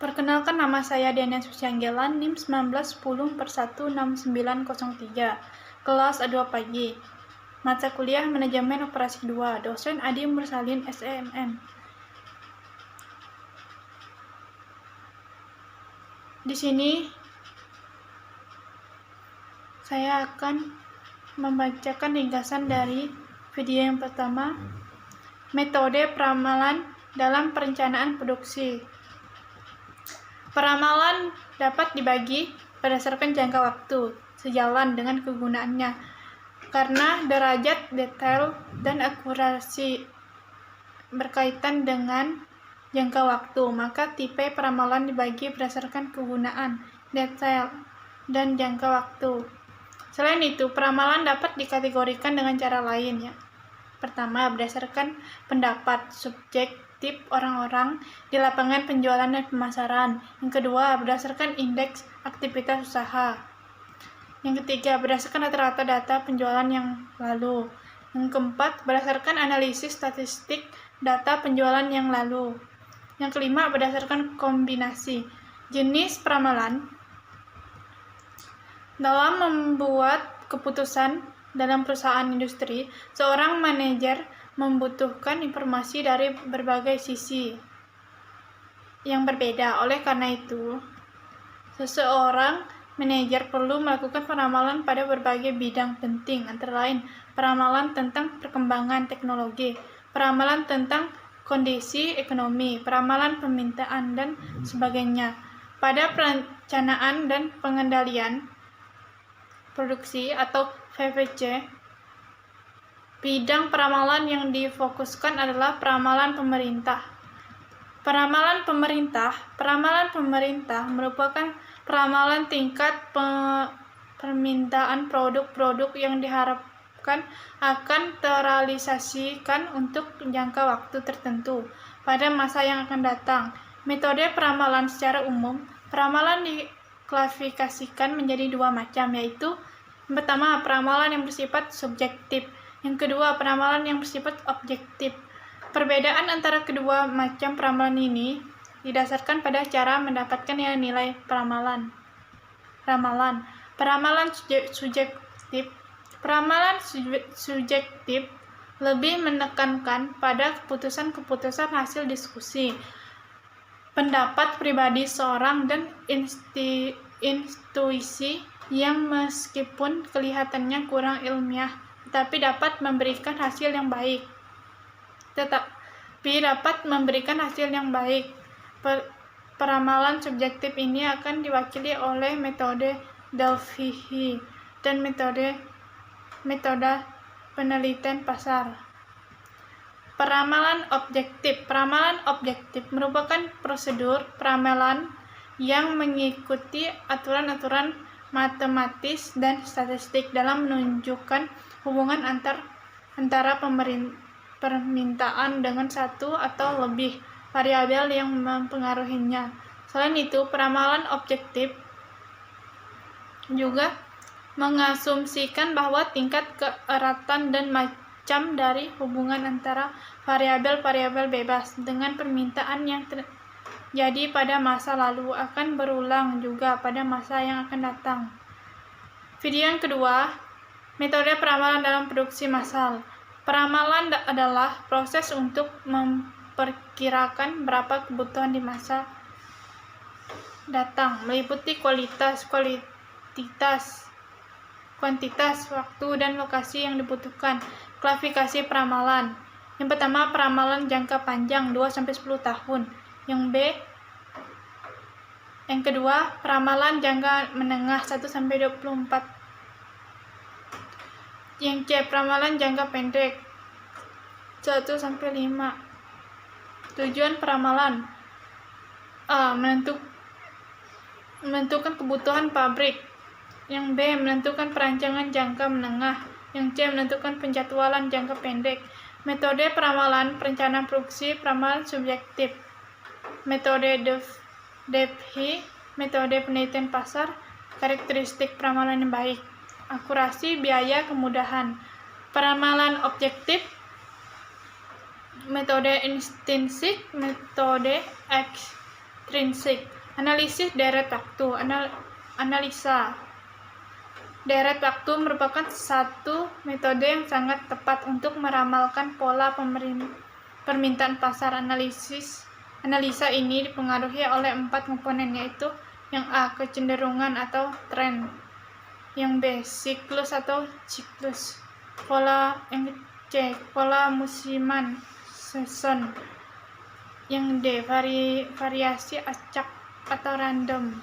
Perkenalkan, nama saya Diana Susianggela, NIM 1910/16903, kelas A2 pagi. Mata kuliah Manajemen Operasi 2, dosen Adi Mursalin, SEMM. Di sini saya akan membacakan ringkasan dari video yang pertama, metode peramalan dalam perencanaan produksi. Peramalan dapat dibagi berdasarkan jangka waktu sejalan dengan kegunaannya. Karena derajat detail dan akurasi berkaitan dengan jangka waktu, maka tipe peramalan dibagi berdasarkan kegunaan, detail, dan jangka waktu. Selain itu, peramalan dapat dikategorikan dengan cara lain, ya. Pertama, berdasarkan pendapat subjektif orang-orang di lapangan penjualan dan pemasaran. Yang kedua, berdasarkan indeks aktivitas usaha. Yang ketiga, berdasarkan rata-rata data penjualan yang lalu. Yang keempat, berdasarkan analisis statistik data penjualan yang lalu. Yang kelima, berdasarkan kombinasi. Jenis peramalan dalam membuat keputusan dalam perusahaan industri, seorang manajer membutuhkan informasi dari berbagai sisi yang berbeda. Oleh karena itu, seseorang manajer perlu melakukan peramalan pada berbagai bidang penting, antara lain peramalan tentang perkembangan teknologi, peramalan tentang kondisi ekonomi, peramalan permintaan, dan sebagainya. Pada perencanaan dan pengendalian produksi atau VPC, bidang peramalan yang difokuskan adalah peramalan pemerintah. Peramalan pemerintah merupakan peramalan tingkat permintaan produk-produk yang diharapkan akan terrealisasikan untuk jangka waktu tertentu pada masa yang akan datang. Metode peramalan secara umum, peramalan diklasifikasikan menjadi dua macam, yaitu yang pertama, peramalan yang bersifat subjektif. Yang kedua, peramalan yang bersifat objektif. Perbedaan antara kedua macam peramalan ini didasarkan pada cara mendapatkan nilai peramalan. Peramalan subjektif lebih menekankan pada keputusan-keputusan hasil diskusi, pendapat pribadi seorang, dan intuisi yang meskipun kelihatannya kurang ilmiah, tetapi dapat memberikan hasil yang baik. Peramalan subjektif ini akan diwakili oleh metode Delphi dan metode penelitian pasar. Peramalan objektif merupakan prosedur peramalan yang mengikuti aturan-aturan matematis dan statistik dalam menunjukkan hubungan antara permintaan dengan satu atau lebih variabel yang mempengaruhinya. Selain itu, peramalan objektif juga mengasumsikan bahwa tingkat keeratan dan macam dari hubungan antara variabel-variabel bebas dengan permintaan yang terjadi pada masa lalu akan berulang juga pada masa yang akan datang. Video yang kedua, metode peramalan dalam produksi massal. Peramalan adalah proses untuk memperkirakan berapa kebutuhan di masa datang, meliputi kuantitas, waktu, dan lokasi yang dibutuhkan. Klasifikasi peramalan. Yang pertama, peramalan jangka panjang 2-10 tahun. Yang kedua, peramalan jangka menengah 1-24. Yang C, peramalan jangka pendek 1-5. Tujuan peramalan: A. Menentukan kebutuhan pabrik. Yang B. Menentukan perancangan jangka menengah. Yang C. Menentukan penjadwalan jangka pendek. Metode peramalan perencanaan produksi. Peramalan subjektif. Metode Delphi. Metode penelitian pasar. Karakteristik peramalan yang baik: akurasi, biaya, kemudahan. Peramalan objektif. Metode instinsif. Metode intrinsik. Analisis deret waktu. Analisa deret waktu merupakan satu metode yang sangat tepat untuk meramalkan pola permintaan pasar. Analisa ini dipengaruhi oleh 4 komponen, yaitu yang A, kecenderungan atau tren; yang B, siklus atau siklus; yang C, pola musiman, season; yang D, variasi acak atau random.